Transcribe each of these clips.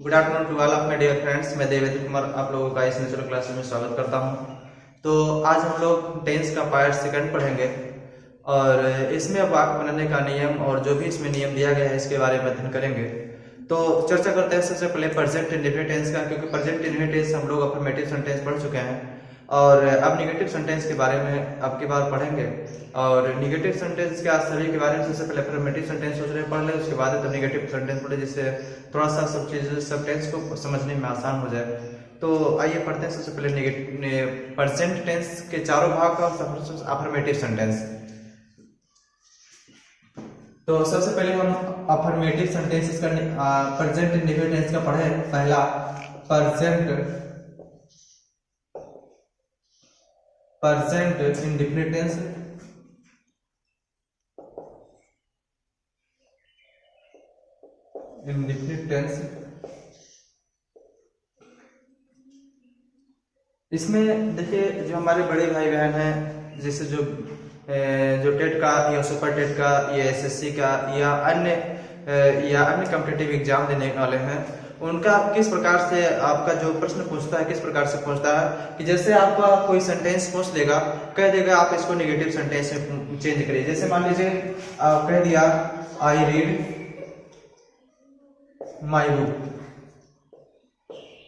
Good afternoon to all of my dear friends. मैं देवेंद्र कुमार आप लोगों का इस नेचुरल क्लासेस में स्वागत करता हूं। तो आज हम लोग टेंस का पार्ट सेकंड पढ़ेंगे और इसमें वाक्य बनाने का नियम और जो भी इसमें नियम दिया गया है इसके बारे में अध्ययन करेंगे। तो चर्चा करते हैं सबसे पहले प्रेजेंट इंडेफिनिट टेंस का, क्योंकि प्रेजेंट इंडेफिनिट टेंस हम लोग अफर्मेटिव सेंटेंस पढ़ चुके हैं और अब निगेटिव सेंटेंस के बारे में अब की बार पढ़ेंगे। और निगेटिव सेंटेंस के आज सभी के बारे में सबसे पहले अफर्मेटिव सेंटेंस सोच रहे पढ़ ले, उसके बाद तो निगेटिव सेंटेंस पढ़े, जिससे थोड़ा सा सब चीज़ सब टेंस को समझने में आसान हो जाए। तो आइए पढ़ते हैं सबसे पहले प्रेजेंट टेंस के चारों भाग का अफर्मेटिव सेंटेंस। तो सबसे पहले हम अफर्मेटिव सेंटेंसेस का प्रेजेंट इंडेफिनिट टेंस का पढ़े। पहला present indefinite tense. Indefinite tense इसमें देखिए, जो हमारे बड़े भाई बहन हैं, जैसे जो टेट का या सुपर टेट का या एसएससी का या अन्य कॉम्पिटिटिव एग्जाम देने वाले हैं, उनका किस प्रकार से आपका जो प्रश्न पूछता है किस प्रकार से पूछता है कि जैसे आपका कोई सेंटेंस पूछ लेगा, कह देगा आप इसको नेगेटिव सेंटेंस में चेंज करिए। जैसे मान लीजिए आप कह दिया आई रीड माई बुक,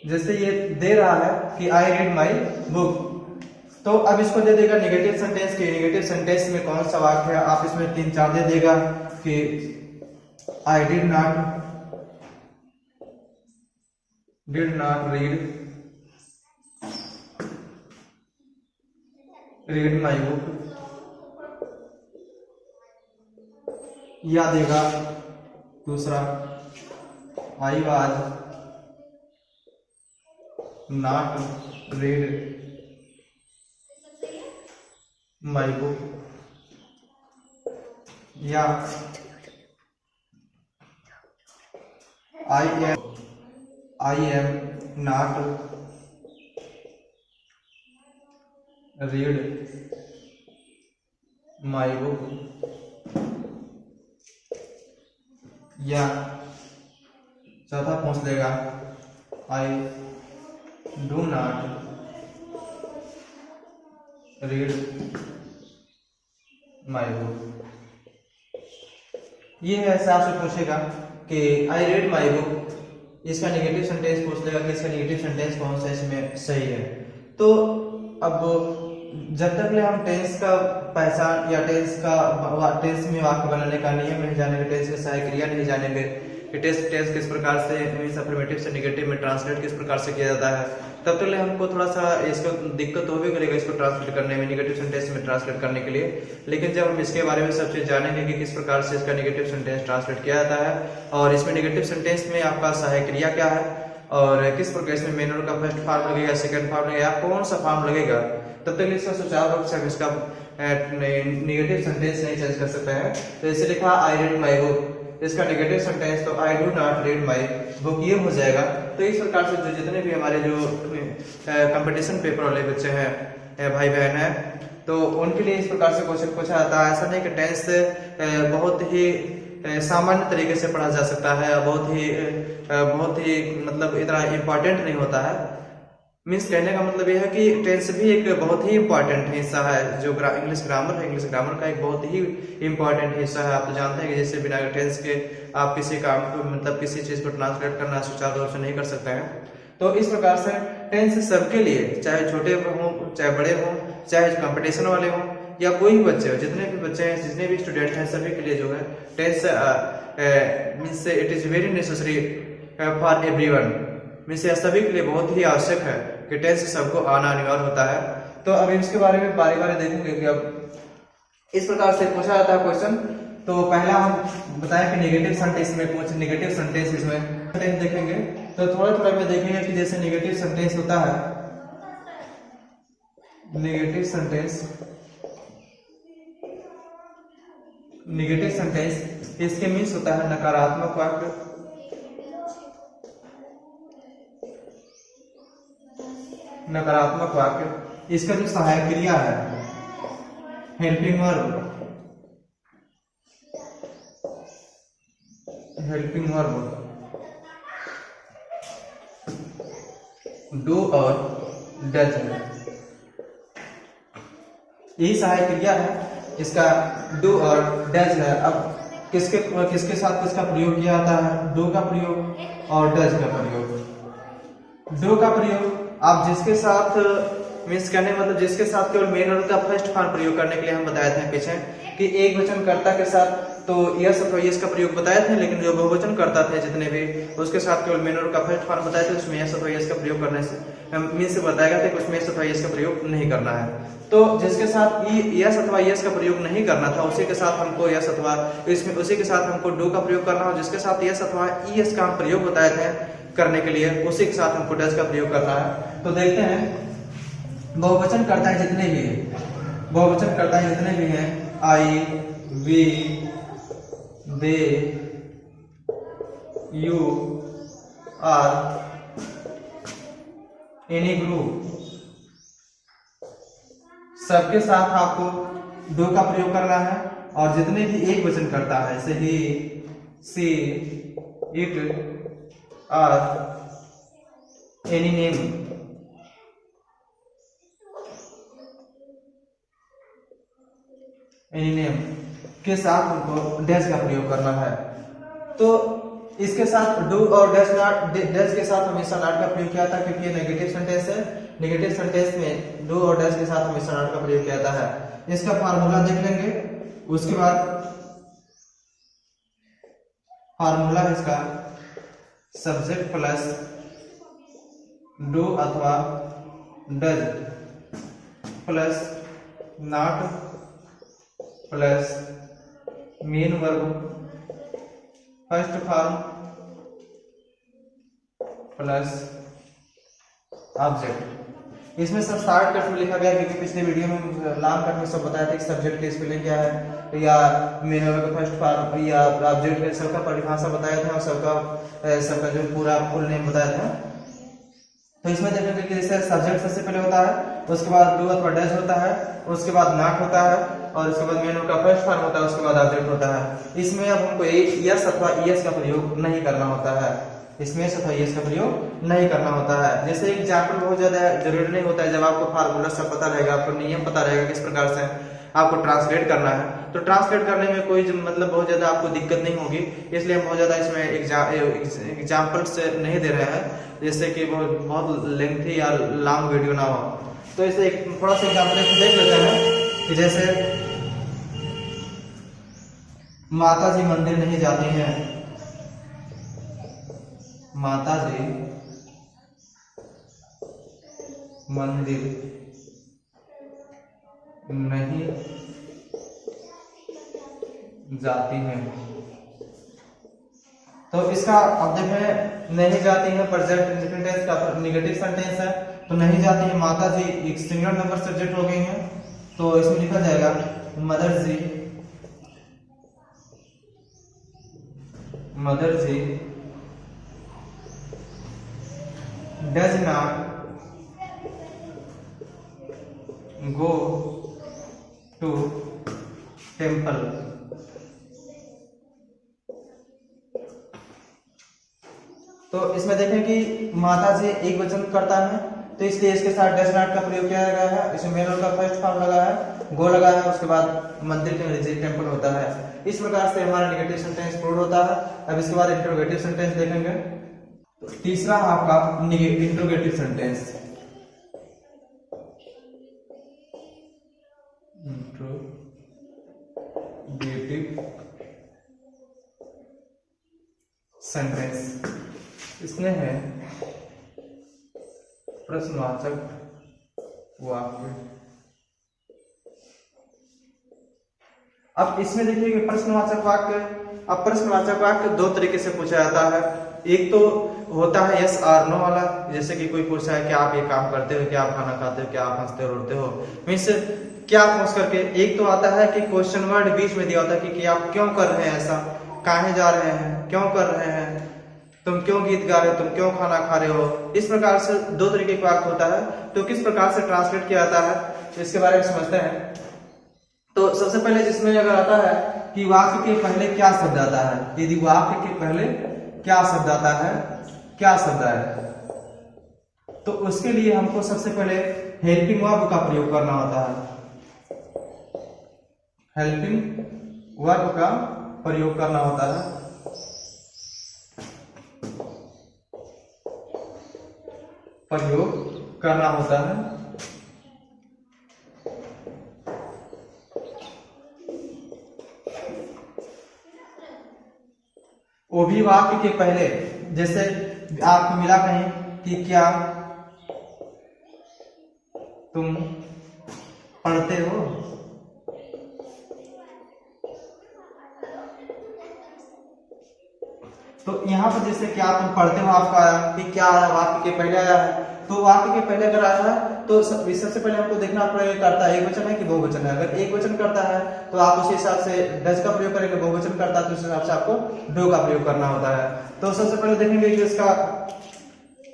जैसे ये दे रहा है कि आई रीड माई बुक, तो अब इसको दे देगा नेगेटिव सेंटेंस के। नेगेटिव सेंटेंस में कौन सा वाक्य है, आप इसमें 3-4 दे देगा कि I did not read my book, या देगा दूसरा I was not read my book, या I am not read my book, या चौथा पूछ लेगा I do not read my book. ये ऐसे आपसे पूछेगा कि आई रीड माई बुक, इसका नेगेटिव सेंटेंस पूछ लेगा कि इसका नेगेटिव सेंटेंस कौन सा इसमें सही है। तो अब जब तक हम टेंस का पहचान या टेंस में वाक्य बनाने का नियम नहीं जानेंगे, टेंस की सहायक क्रिया नहीं जानेंगे कि टेंस किस प्रकार से अफर्मेटिव से नेगेटिव में ट्रांसलेट किस प्रकार से किया जाता है, तब तक हमको थोड़ा सा इसको दिक्कत हो भी करेगा इसको ट्रांसलेट करने में, नेगेटिव सेंटेंस में ट्रांसलेट करने के लिए। लेकिन जब हम इसके बारे में सब चीज जानेंगे कि किस प्रकार से इसका नेगेटिव सेंटेंस ट्रांसलेट किया जाता है और इसमें नेगेटिव सेंटेंस में आपका सहायक क्रिया क्या है और किस प्रकार इसमें मेन वर्ब का फर्स्ट फॉर्म लगेगा, सेकंड फॉर्म लगेगा, कौन सा फॉर्म लगेगा, तब तक इसका सुचारू रूप से हम इसका नेगेटिव सेंटेंस नहीं चेंज कर सकते हैं। तो इसे लिखा आई रीड माई बुक, इसका नेगेटिव सेंटेंस तो आई do not read my book ये हो जाएगा। तो इस प्रकार से जो जितने भी हमारे जो कंपटीशन पेपर वाले बच्चे हैं भाई बहन हैं, तो उनके लिए इस प्रकार से क्वेश्चन पूछा जाता है। ऐसा नहीं कि टेंस बहुत ही सामान्य तरीके से पढ़ा जा सकता है, बहुत ही मतलब इतना इम्पोर्टेंट नहीं होता है। मीन्स कहने का मतलब यह है कि टेंस भी एक बहुत ही इम्पोर्टेंट हिस्सा है। जो इंग्लिश ग्रामर है, इंग्लिश ग्रामर का एक बहुत ही इम्पोर्टेंट हिस्सा है। आप तो जानते हैं कि जैसे बिना टेंस के आप किसी काम को मतलब किसी चीज को ट्रांसलेट करना सुचारू रूप से नहीं कर सकते हैं। तो इस प्रकार से टेंस सबके लिए, चाहे छोटे हों चाहे बड़े हों, चाहे कंपटीशन वाले हों या कोई भी बच्चे हो, जितने भी बच्चे हैं जितने भी स्टूडेंट हैं सभी के लिए जो है tense means it is very necessary for everyone. Means यह सभी के लिए बहुत ही आवश्यक है कि टेंस सबको आना अनिवार्य होता है। तो अब इसके बारे में बारी बारी देखेंगे कि अब इस प्रकार से पूछा जाता है क्वेश्चन। तो पहला हम बताएं कि नेगेटिव सेंटेंस में कुछ नेगेटिव सेंटेंस इसमें सेंटेंस देखेंगे। तो थोड़ा थोड़ा में देखेंगे कि जैसे नेगेटिव सेंटेंस होता है, नेगेटिव सेंटेंस इसके मीन्स होता है नकारात्मक वाक्य, नकारात्मक वाक्य। इसका जो सहायक क्रिया है helping verb, helping verb do और डज है, यही सहायक क्रिया है इसका डू और डज है। अब किसके साथ किसका प्रयोग किया जाता है? डू का प्रयोग और डज का प्रयोग। डू का प्रयोग आप जिसके साथ मीन्स कहने मतलब जिसके साथ केवल मेन वर्ब का फर्स्ट फॉर्म प्रयोग करने के लिए हम बताए थे पीछे कि एक वचन कर्ता के साथ तो यस अथवा यस का प्रयोग बताए थे, लेकिन जो बहुवचन करता थे जितने भी उसके साथ केवल मेन वर्ब का फर्स्ट फॉर्म बताए थे, उसमें यस अथवा यस का प्रयोग करने से मीन्स से बताया था कि उसमें यस अथवा यस का प्रयोग नहीं करना है। तो जिसके साथ यस अथवा यस का प्रयोग नहीं करना था उसी के साथ हमको यस अथवा इसमें उसी के साथ हमको डू का प्रयोग करना हो, जिसके साथ यस अथवा यस का हम प्रयोग बताए थे करने के लिए उसी के साथ हमको डज का प्रयोग करना है। तो देखते हैं बहुवचन करता है जितने भी है, बहुवचन करता है जितने भी हैं, I, we, they, you, are, any group, सबके साथ आपको डू का प्रयोग करना है। और जितने भी एक वचन करता है जैसे he, she, it, or, any name, any name के साथ हमको डैश का प्रयोग करना है। तो इसके साथ डू और डैश के साथ हमेशा नॉट का प्रयोग किया था क्योंकि ये नेगेटिव सेंटेंस है। नेगेटिव सेंटेंस में डू और डैश के साथ हमेशा नॉट का प्रयोग किया जाता है। इसका फार्मूला देख लेंगे, उसके बाद फार्मूला है इसका सब्जेक्ट प्लस डू अथवा does plus not plus main verb first form plus object. इसमें सब शॉर्ट कट में लिखा गया क्योंकि पिछले वीडियो में लॉन्ग कट में सब बताया था कि सब्जेक्ट की स्पेलिंग क्या है या मेन वर्ब का फर्स्ट फॉर्म या ऑब्जेक्ट का सबका परिभाषा बताया था और सबका जो पूरा फुल नेम बताया था। तो इसमें देखेंगे कि जैसे सब्जेक्ट सबसे पहले होता है, उसके बाद डू अथवा डज होता है, उसके बाद नॉट होता है और उसके बाद मेन वर्ब का फर्स्ट फॉर्म होता है, उसके बाद ऑब्जेक्ट होता है। इसमें अब हमको यस अथवा यस का प्रयोग नहीं करना होता है, इसमें यस अथवा यस का प्रयोग नहीं करना होता है। जैसे एग्जाम्पल बहुत ज्यादा जरूरी नहीं होता है, जब आपको फार्मूला सब पता रहेगा, आपको नियम पता रहेगा किस प्रकार से आपको ट्रांसलेट करना है, तो ट्रांसलेट करने में कोई मतलब बहुत ज्यादा आपको दिक्कत नहीं होगी। इसलिए हम बहुत ज्यादा इसमें एग्जाम्पल्स नहीं दे रहे हैं जिससे कि बहुत लेंथी या लॉन्ग वीडियो ना हो। तो इसे थोड़ा सा एग्जाम्पल देख लेते हैं कि जैसे माता जी मंदिर नहीं जाती हैं, माता जी मंदिर नहीं जाती हैं। तो इसका अब देखें नहीं जाती है प्रेजेंट इंडिफिनिट का नेगेटिव सेंटेंस है, तो नहीं जाती है माता जी एक सिंगल नंबर सब्जेक्ट हो गई है, तो इसमें लिखा जाएगा mother ji, mother ji does not go to temple. तो इसमें देखें कि माता जी एक वचन करता है, तो इसलिए इसके साथ डज नॉट का प्रयोग किया गया है। इसमें मेन वर्ब का फर्स्ट फॉर्म लगा है, गो लगा है, उसके बाद मंदिर के अंग्रेजी टेम्पल होता है। इस प्रकार से हमारा नेगेटिव सेंटेंस प्रूव होता है। अब इसके बाद इंट्रोगेटिव सेंटेंस देखेंगे। तो तीसरा आपका इंट्रोगेटिव सेंटेंस, इंट्रोगेटिव सेंटेंस इसमें है प्रश्नवाचक वाक्य। अब इसमें देखिए कि प्रश्नवाचक वाक्य, अब प्रश्नवाचक वाक्य दो तरीके से पूछा जाता है। एक तो होता है यस और नो वाला, जैसे कि कोई पूछा है कि आप ये काम करते हो, क्या आप खाना खाते हो, क्या आप हंसते हो रोते हो, मीन्स क्या पूछ करके। एक तो आता है कि क्वेश्चन वर्ड बीच में दिया होता है कि आप क्यों कर रहे हैं ऐसा, काहे जा रहे हैं, क्यों कर रहे हैं, तुम क्यों गीत गा रहे हो, तुम क्यों खाना खा रहे हो। इस प्रकार से दो तरीके का वाक्य होता है। तो किस प्रकार से ट्रांसलेट किया जाता है तो इसके बारे में समझते हैं। तो सबसे पहले जिसमें अगर आता है कि वाक्य के पहले क्या शब्द आता है, यदि वाक्य के पहले क्या शब्द आता है, क्या शब्द है, तो उसके लिए हमको सबसे पहले हेल्पिंग वर्ब का प्रयोग करना होता है, हेल्पिंग वर्ब का प्रयोग करना होता है। प्रयोग करना होता है। वो भी वाक्य के पहले, जैसे आपको मिला कहीं कि क्या तुम पढ़ते हो, तो यहाँ पर जैसे क्या तुम पढ़ते हो आपका आया कि क्या आया, वाक्य के पहले आया है। तो वाक्य के पहले अगर आया है तो सबसे पहले हमको देखना पड़ेगा करता है एक वचन है कि बहुवचन है। अगर एक वचन करता है तो आप उसी हिसाब से डज का प्रयोग करेंगे, बहुवचन करता है तो उस हिसाब से आपको डू का प्रयोग करना होता है। तो सबसे पहले देखेंगे कि इसका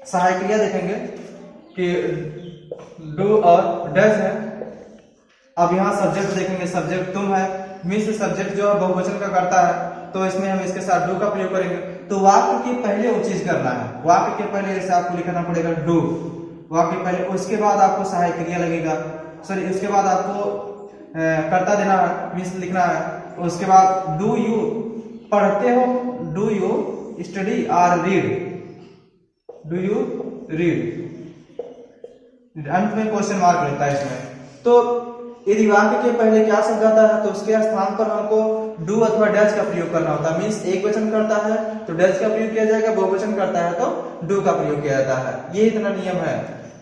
सहायक क्रिया देखेंगे कि डू और डज है। अब यहाँ सब्जेक्ट देखेंगे, सब्जेक्ट तुम है, मीन्स सब्जेक्ट जो है बहुवचन का करता है तो इसमें हम इसके साथ डू का प्रयोग करेंगे। तो वाक्य के पहले वो चीज करना है, वाक्य के पहले जैसे आपको लिखना पड़ेगा डू, वाक्य के पहले, उसके बाद आपको सहायक क्रिया लगेगा, सॉरी उसके बाद आपको कर्ता देना है, मीन्स लिखना है। उसके बाद डू यू पढ़ते हो, डू यू स्टडी और रीड, डू यू रीड, अंत में क्वेश्चन मार्क लगता है इसमें। तो यदि वाक्य के पहले क्या शब्द आता है तो उसके स्थान पर हमको डू अथवा डज का प्रयोग करना होता है। मीन्स एक वचन करता है तो डज का प्रयोग किया जाएगा, बहुवचन करता है तो डू का प्रयोग किया जाता है। ये इतना नियम है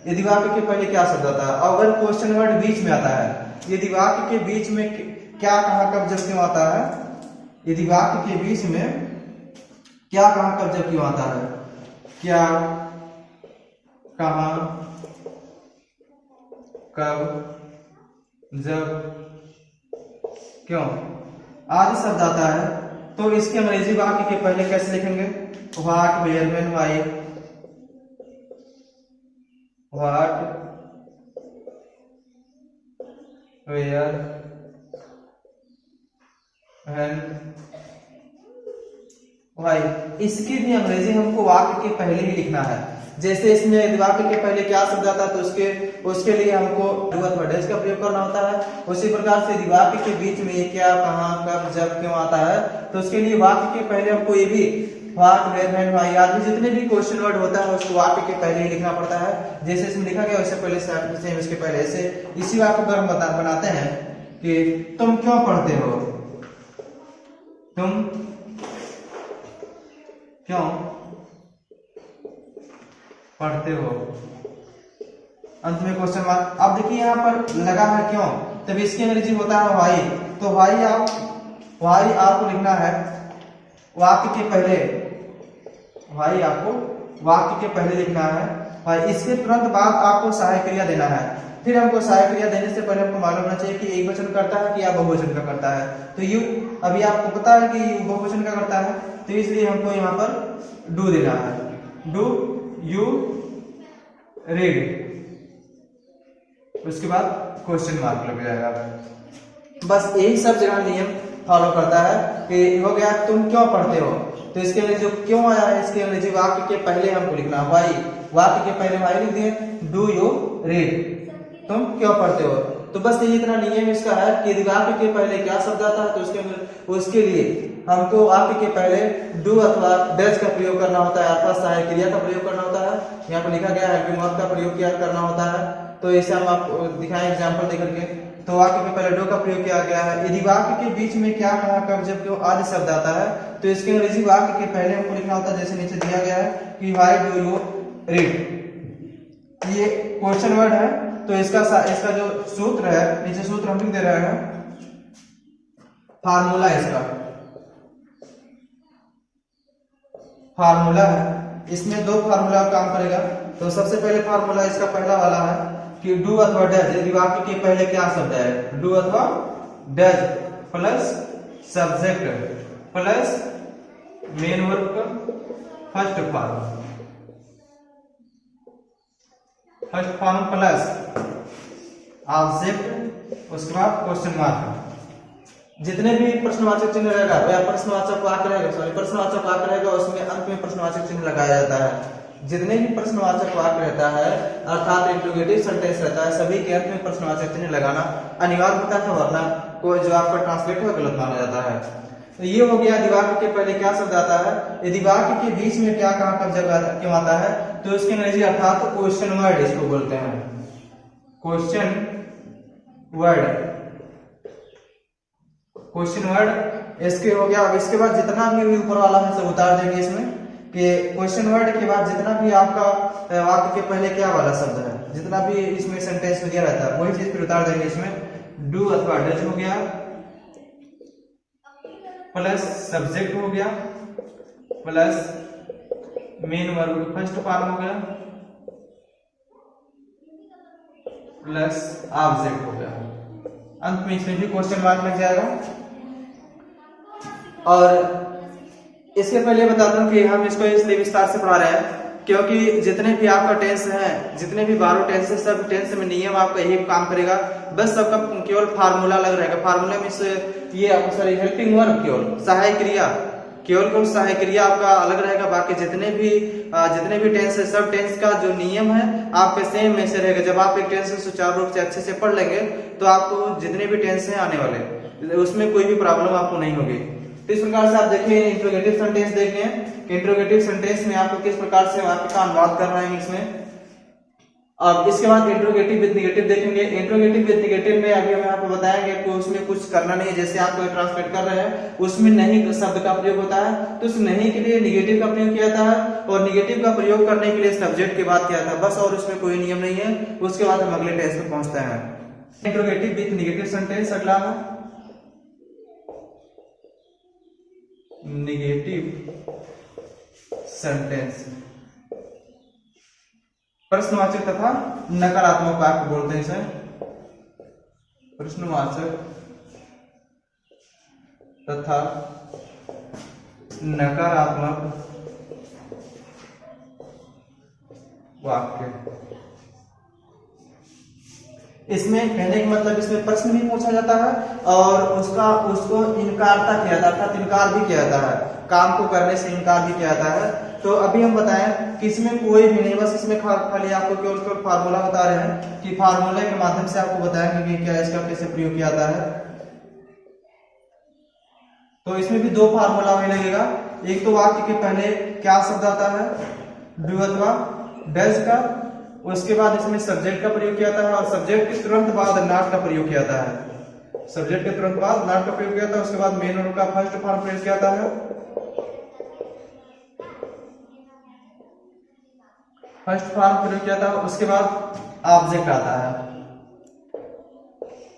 यदि वाक्य के पहले क्या शब्द आता है। अगर क्वेश्चन वर्ड बीच में आता है, यदि वाक्य के बीच में क्या, कहाँ, कब, जब, क्यों आता है, यदि वाक्य के बीच में क्या, कहाँ, कब, जब, क्यों आता है, क्या, कहाँ, कब, जब, क्यों आदि शब्द आता है तो इसके अंग्रेजी वाक्य के पहले कैसे लिखेंगे, what, where, when, why, what, where, when, why. इसकी भी अंग्रेजी हमको वाक्य के पहले ही लिखना है। जैसे इसमें वाक्य के पहले क्या शब्द आता है तो उसके लिए हमको डू अथवा डज का प्रयोग करना होता है। उसी प्रकार से यदि वाक्य के बीच में क्या, कहाँ, कब, जब, क्यों आता है तो उसके लिए वाक्य के पहले हमको ये भी व्हाट, वेयर, व्हेन, व्हाई आदि जितने भी क्वेश्चन वर्ड होता है उसको वाक्य के पहले ही लिखना पड़ता है। जैसे इसमें लिखा गया वैसे पहले से इसके पहले ऐसे इसी वाक्य को हम बनाते हैं कि तुम क्यों पढ़ते हो, तुम क्यों पढ़ते हो, अंत में क्वेश्चन मार्क। अब देखिए यहाँ पर लगा है क्यों, तब इसकी अंग्रेजी होता है व्हाई। तो व्हाई आपको लिखना है वाक्य के पहले, व्हाई आपको वाक्य के पहले लिखना है व्हाई। इसके तुरंत बाद आपको सहायक क्रिया देना है। फिर हमको सहायक क्रिया देने से पहले हमको मालूम होना चाहिए कि एक वचन करता है कि या बहुवचन का करता है। तो यू, अभी आपको पता है कि यू बहुवचन का करता है तो इसलिए हमको यहाँ पर डू देना है, डू यू रीड, उसके बाद क्वेश्चन मार्क लग जाएगा। बस यही सब जगह नियम फॉलो करता है कि हो गया तुम क्यों पढ़ते हो, तो इसके लिए जो क्यों आया है इसके अंग्रेजी वाक्य के पहले हमको लिखना है व्हाई, वाक्य के पहले व्हाई लिख दिए, डू यू रीड, तुम क्यों पढ़ते हो। तो बस ये इतना नियम इसका है कि यदि वाक्य के पहले क्या शब्द आता है तो उसके लिए हमको वाक्य के पहले डू अथवा डज का प्रयोग करना होता है अथवा सहायक क्रिया का प्रयोग करना होता है। यहाँ पर लिखा गया है हेल्पिंग वर्ब का प्रयोग किया करना होता है। तो इसे हम आपको दिखाएं एग्जाम्पल देकर के। तो वाक्य के पहले डू का प्रयोग किया गया है। यदि वाक्य के बीच में क्या, कहाँ, कब, जब, क्यों आदि शब्द आता है तो इसके अंग्रेजी वाक्य के पहले हमको लिखना होता है जैसे नीचे दिया गया है कि व्हाई डू यू रीड। ये क्वेश्चन वर्ड है तो इसका जो सूत्र है, नीचे सूत्र हम लिख दे रहे हैं, फार्मूला, इसका फार्मूला है। इसमें दो फार्मूला काम करेगा। तो सबसे पहले फार्मूला इसका पहला वाला है कि डू अथवा डज, यदि वाक्य के पहले क्या शब्द है, डू अथवा does plus subject plus main verb का फर्स्ट फॉर्म प्लस ऑब्जेक्ट, उसके बाद क्वेश्चन मार्क। जितने भी प्रश्नवाचक चिन्ह रहेगा या प्रश्नवाचक वाक्य रहेगा, सॉरी प्रश्नवाचक वाक्य रहेगा उसमें अंत में प्रश्नवाचक चिन्ह लगाया जाता है। जितने भी प्रश्नवाचक वाक्य रहता है अर्थात इंट्रोगेटिव सेंटेंस रहता है, सभी के अंत में प्रश्नवाचक चिन्ह लगाना अनिवार्य होता है, वरना कोई जो आपका ट्रांसलेट है गलत माना जाता है। तो ये हो गया यदि वाक्य के पहले क्या शब्द आता है, यदि वाक्य के बीच में क्या कहाँ कब जगह क्यों आता है, तो इसके अंग्रेजी अर्थात क्वेश्चन वर्ड इसको बोलते हैं, क्वेश्चन वर्ड, क्वेश्चन वर्ड इसके हो गया। अब इसके बाद जितना भी ऊपर वाला है सब उतार देंगे इसमें, कि क्वेश्चन वर्ड के बाद जितना भी आपका वाक्य के पहले क्या वाला शब्द है, जितना भी इसमें सेंटेंस में दिया रहता है वही चीज फिर उतार देंगे इसमें। डू अथवा डज हो गया, प्लस सब्जेक्ट हो गया, plus main verb first form हो गया, प्लस ऑब्जेक्ट हो गया। अंत में इसमें भी क्वेश्चन मार्क लग जाएगा। और इसके पहले बता दूं कि हम इसको इसलिए विस्तार से पढ़ा रहे हैं क्योंकि जितने भी आपका टेंस है, जितने भी 12 टेंस है, सब टेंस में नियम आपका यही काम करेगा, बस सबका केवल फार्मूला अलग रहेगा। फार्मूला में से ये आपको सॉरी हेल्पिंग वर्ब, केवल सहायक क्रिया, केवल सहायक क्रिया आपका अलग रहेगा। बाकी जितने भी टेंस है सब टेंस का जो नियम है आपके सेम में से रहेगा। जब आप एक टेंस सुचारू रूप से अच्छे से पढ़ लेंगे तो आपको जितने भी टेंस है आने वाले उसमें कोई भी प्रॉब्लम आपको नहीं होगी। तो इस प्रकार से आप देखिए इंट्रोगेटिव सेंटेंस देखते हैं कि इंट्रोगेटिव सेंटेंस में आपको किस प्रकार से वाक्य का अनुवाद करना है इसमें। अब इसके बाद इंट्रोगेटिव विद नेगेटिव देखेंगे। इंट्रोगेटिव विद नेगेटिव में अभी हम आपको बताएंगे कि उसमें कुछ करना नहीं है, जैसे आप कोई ट्रांसलेट कर रहे हैं उसमें नहीं शब्द का प्रयोग होता है, तो उस नहीं के लिए नेगेटिव का प्रयोग किया जाता है, और नेगेटिव का प्रयोग करने के लिए सब्जेक्ट के बाद किया था बस, और उसमें कोई नियम नहीं है। उसके बाद हम अगले टेंस पे पहुंचते हैं। इंट्रोगेटिव विद नेगेटिव सेंटेंस अगला है नेगेटिव सेंटेंस, प्रश्नवाचक तथा नकारात्मक वाक्य बोलते हैं इसे, प्रश्नवाचक तथा नकारात्मक वाक्य। इसमें कहने का मतलब इसमें प्रश्न भी पूछा जाता है और उसको इनकारता किया जाता है, अर्थात इनकार भी किया जाता है, काम को करने से इनकार भी किया जाता है। तो अभी हम बताएं कि इसमें कोई भी नहीं, बस इसमें खाली आपको केवल फार्मूला बता रहे हैं कि फार्मूले के माध्यम से आपको बताएंगे कि क्या इसका कैसे प्रयोग किया जाता है। तो इसमें भी 2 फार्मूला हमें लगेगा। एक तो वाक्य के पहले क्या शब्द आता है, डू अथवा डज का, उसके बाद इसमें सब्जेक्ट का प्रयोग किया जाता है, और सब्जेक्ट के तुरंत बाद नॉट का प्रयोग किया जाता है, सब्जेक्ट के तुरंत बाद नॉट का प्रयोग किया जाता है। उसके बाद मेन वर्ब का फर्स्ट फॉर्म प्रयोग किया जाता है, फर्स्ट फॉर्म प्रयोग किया जाता है। उसके बाद ऑब्जेक्ट आता है,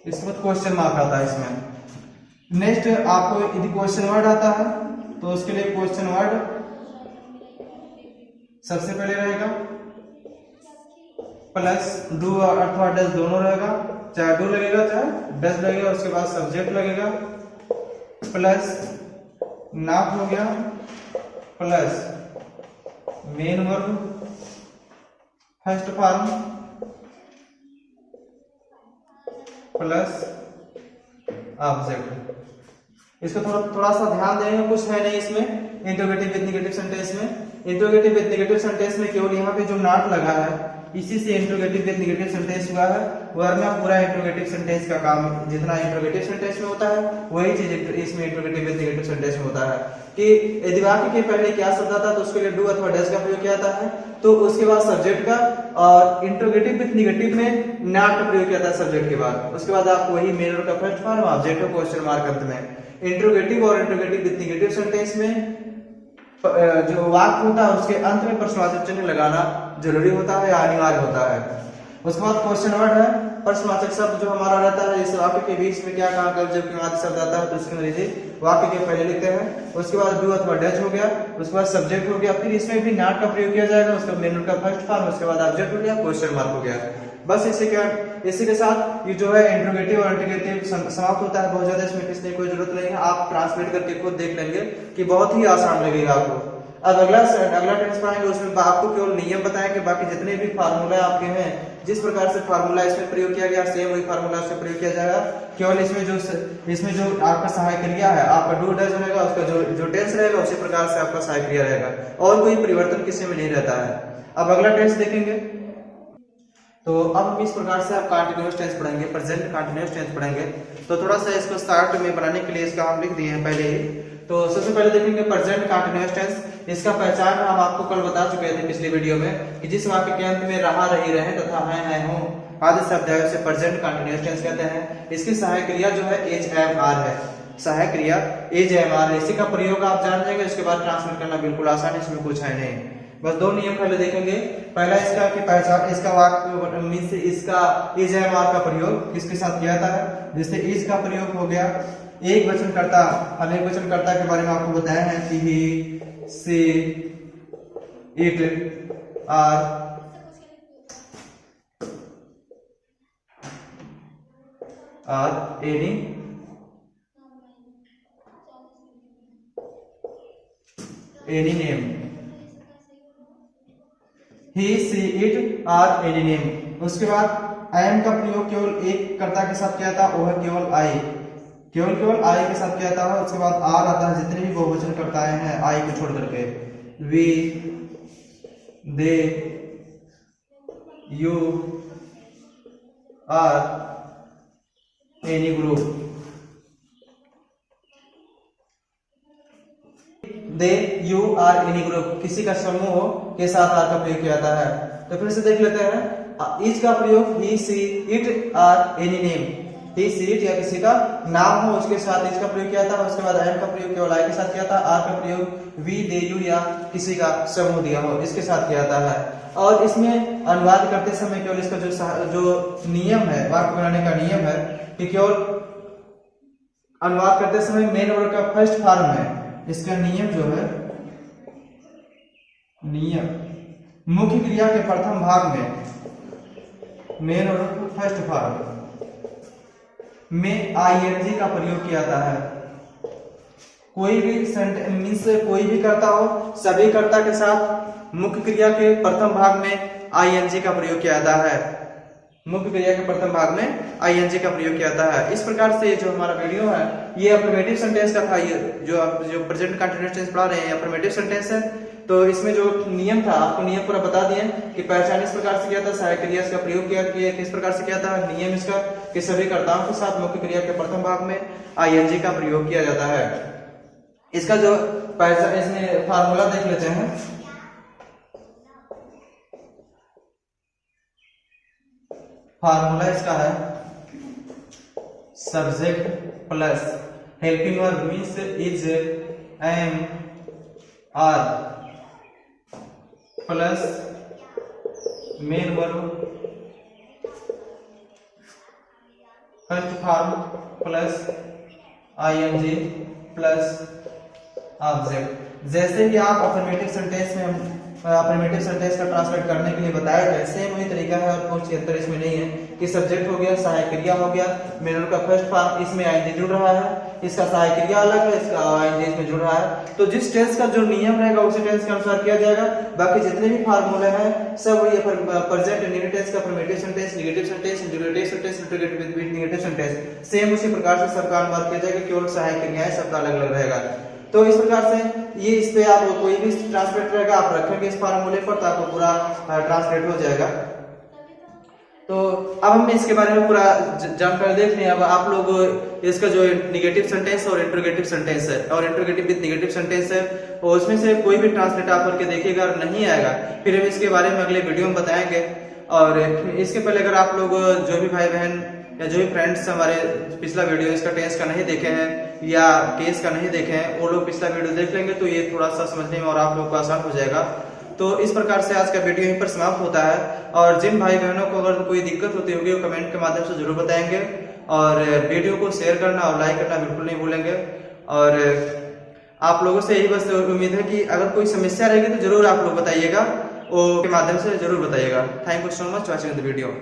इसके बाद क्वेश्चन मार्क आता है इसमें। नेक्स्ट आपको यदि क्वेश्चन वर्ड आता है तो उसके लिए क्वेश्चन वर्ड सबसे पहले रहेगा, प्लस डू अथवा डज दोनों रहेगा, चाहे डू लगेगा चाहे डज लगेगा। उसके बाद सब्जेक्ट लगेगा, प्लस नॉट हो गया, plus main verb first form, plus object. इसको थोड़ा सा ध्यान देंगे, कुछ है नहीं इसमें इंट्रोगेटिव विद नेगेटिव सेंटेंस में। इंट्रोगेटिव विद नेगेटिव सेंटेंस में केवल यहाँ पे जो नॉट लगा है इसी से इंट्रोगेटिव विद नेगेटिव सेंटेंस हुआ है, वरना पूरा इंट्रोगेटिव सेंटेंस का काम जितना इंट्रोगेटिव सेंटेंस में होता है वही चीज इसमें इंट्रोगेटिव विद नेगेटिव सेंटेंस में होता है। कि यदि वाक्य के पहले क्या शब्द आता है तो उसके लिए डू अथवा डज का प्रयोग किया जाता है, तो उसके बाद सब्जेक्ट का, और इंट्रोगेटिव विद नेगेटिव में नॉट का प्रयोग किया जाता है सब्जेक्ट के बाद। उसके बाद आपको वही मेन वर्ब का फर्स्ट फॉर्म, ऑब्जेक्ट और क्वेश्चन मार्क अंत में। इंट्रोगेटिव और इंट्रोगेटिव विद नेगेटिव सेंटेंस में जो वाक्य होता है उसके अंत में प्रश्नवाचक चिन्ह लगाना जरूरी होता है या अनिवार्य होता है। उसके बाद क्वेश्चन वर्ड है, प्रश्नवाचक शब्द जो हमारा रहता है, इस वाक्य के बीच में क्या कहा कर जब आदि शब्द आता है तो उसके अंग्रेजी वाक्य के पहले लिखते हैं। उसके बाद डू अथवा डज हो गया, उसके बाद सब्जेक्ट हो गया, फिर इसमें भी नॉट का प्रयोग किया जाएगा, उसका मेन वर्ब का फर्स्ट फॉर्म, उसके बाद ऑब्जेक्ट हो गया, क्वेश्चन मार्क हो गया। बस इसी के साथ ये जो है इंट्रोगेटिव और इंट्रोगेटिव समाप्त होता है। बहुत ज्यादा इसमें किसने कोई जरूरत नहीं है, आप ट्रांसलेट करके खुद देख लेंगे कि बहुत ही आसान लगेगा आपको। अब अगला टेंस पाएंगे, उसमें आपको केवल नियम बताएंगे, बाकी जितने भी फार्मूला आपके हैं, जिस प्रकार से फार्मूला इसमें प्रयोग किया गया सेम वही फार्मूला से प्रयोग किया जाएगा। केवल इसमें जो आपका सहायक क्रिया है, आपका डू डज रहेगा, उसका जो टेंस रहेगा उसी प्रकार से आपका सहायक क्रिया रहेगा, और कोई परिवर्तन किसी में नहीं रहता है। अब अगला टेंस देखेंगे। तो अब हम इस प्रकार से आप कंटीन्यूअस टेंस पढ़ेंगे, प्रेजेंट कंटीन्यूअस टेंस पढ़ेंगे। तो थोड़ा सा इसको स्टार्ट में बनाने के लिए इसका हम लिख दिए हैं पहले ही। तो सबसे पहले देखेंगे प्रेजेंट कंटीन्यूअस टेंस। इसका पहचान हम आपको कल बता चुके थे पिछली वीडियो में कि जिस वाक्य के अंत में रहा, रही, रहे तथा है, हूं आदि शब्द है उसे प्रेजेंट कंटीन्यूअस टेंस कहते हैं। इसकी सहायक क्रिया जो है एज एम आर है, सहायक क्रिया एज एम आर है। इसी का प्रयोग आप जान जाएंगे, उसके बाद ट्रांसलेट करना बिल्कुल आसान है, इसमें कुछ है नहीं। बस दो नियम पहले देखेंगे। पहला इसका कि पहचान, इसका वाक्य मींस इसका इज एम आर का प्रयोग किसके साथ किया जाता है। जैसे इज का प्रयोग हो गया एक वचनकर्ता, अनेक वचनकर्ता के बारे में आपको बताया है कि he, she, it, or, any, name, he, she, it, or, any name. उसके बाद आई एम का प्रयोग केवल एक कर्ता के साथ किया था, वो है केवल आई, केवल आई के साथ किया था। उसके बाद आर आता है जितने भी बहुवचन कर्ताएं हैं आई को छोड़ करके, we, they, you, are, any group. They, you, are, any group किसी का समूह के साथ आर का प्रयोग किया जाता है। तो फिर से देख लेते हैं। इज का प्रयोग he, she, it, or, any name, he, she, it या किसी का नाम हो उसके साथ इज का प्रयोग किया था। उसके बाद एम का प्रयोग केवल आई के साथ किया था। आर का प्रयोग वी, दे, यू या किसी का समूह दिया हो इसके साथ किया जाता है। और इसमें अनुवाद करते समय केवल इसका जो नियम है, वाक्य बनाने का नियम है कि केवल अनुवाद करते समय मेन वर्ड का फर्स्ट फॉर्म है। इसका नियम जो है, नियम मुख्य क्रिया के प्रथम भाग में मेन वर्ड फर्स्ट फॉर्म में आईएनजी का प्रयोग किया जाता है। कोई भी सेंटेंस कोई भी कर्ता हो, सभी कर्ता के साथ मुख्य क्रिया के प्रथम भाग में आईएनजी का प्रयोग किया जाता है। मुख्य क्रिया के प्रथम भाग में आईएनजी का प्रयोग किया जाता है। इस प्रकार से जो हमारा वीडियो है ये अफर्मेटिव सेंटेंस का था। ये जो प्रेजेंट कंटीन्यूअस टेंस पढ़ा रहे हैं अफर्मेटिव सेंटेंस है। तो इसमें जो नियम था आपको नियम पूरा बता दिए कि पहचान इस प्रकार से किया था, सहायक क्रिया इसका प्रयोग किया किस प्रकार से किया था, नियम इसका कि सभी कर्ताओं के साथ मुख्य क्रिया के प्रथम भाग में आईएनजी का प्रयोग किया जाता है। इसका जो पहचान, इसमें फार्मूला देख लेते हैं। फार्मूला इसका है subject plus helping verb means is, am, are plus main verb first form plus ING plus object. जैसे कि आप अफर्मेटिव सेंटेंस में अफर्मेटिव सेंटेंस का ट्रांसलेट करने के लिए बताया गया, सेम वही तरीका है और कुछ अंतर इसमें नहीं है कि सब्जेक्ट हो गया, सहायक क्रिया हो गया, मेन वर्ब का फर्स्ट फॉर्म इसमें आईएनजी जुड़ रहा है, इसका सहायक क्रिया अलग है, इसका आईएनजी इसमें जुड़ रहा है। तो जिस टेंस का जो नियम रहेगा उसी टेंस के अनुसार किया जाएगा। बाकी जितने भी फार्मूले हैं सब ये प्रेजेंट इंडिकेटिव टेंस का affirmative sentence, negative sentence, integrative sentence, integrative with negative sentence same उसी प्रकार से सबका अनुवाद किया जाएगा, केवल सहायक क्रियाएं सबका अलग अलग रहेगा। तो इस प्रकार से ये इस पे आप कोई भी ट्रांसलेट रहेगा आप रखेंगे इस फार्मूले पर तो आपको पूरा ट्रांसलेट हो जाएगा। तो अब हमने इसके बारे में पूरा जानकारी देख लिया। अब आप लोग इसका जो नेगेटिव सेंटेंस और इंटरोगेटिव सेंटेंस है और इंटरोगेटिव विद नेगेटिव सेंटेंस है और उसमें से कोई भी ट्रांसलेट आप करके देखिएगा, अगर नहीं आएगा फिर हम इसके बारे में अगले वीडियो में बताएंगे। और इसके पहले अगर आप लोग जो भी भाई बहन या जो भी फ्रेंड्स हमारे पिछला वीडियो इसका टेंस का नहीं देखे हैं या केस का नहीं देखे हैं वो लोग पिछला वीडियो देख लेंगे तो ये थोड़ा सा समझने में और आप लोग को आसान हो जाएगा। तो इस प्रकार से आज का वीडियो यहीं पर समाप्त होता है। और जिन भाई बहनों को अगर कोई दिक्कत होती होगी वो कमेंट के माध्यम से जरूर बताएंगे और वीडियो को शेयर करना और लाइक करना बिल्कुल नहीं भूलेंगे। और आप लोगों से यही बस उम्मीद है कि अगर कोई समस्या रहेगी तो जरूर आप लोग बताइएगा, वो के माध्यम से जरूर बताइएगा। Thank you so much watching the video.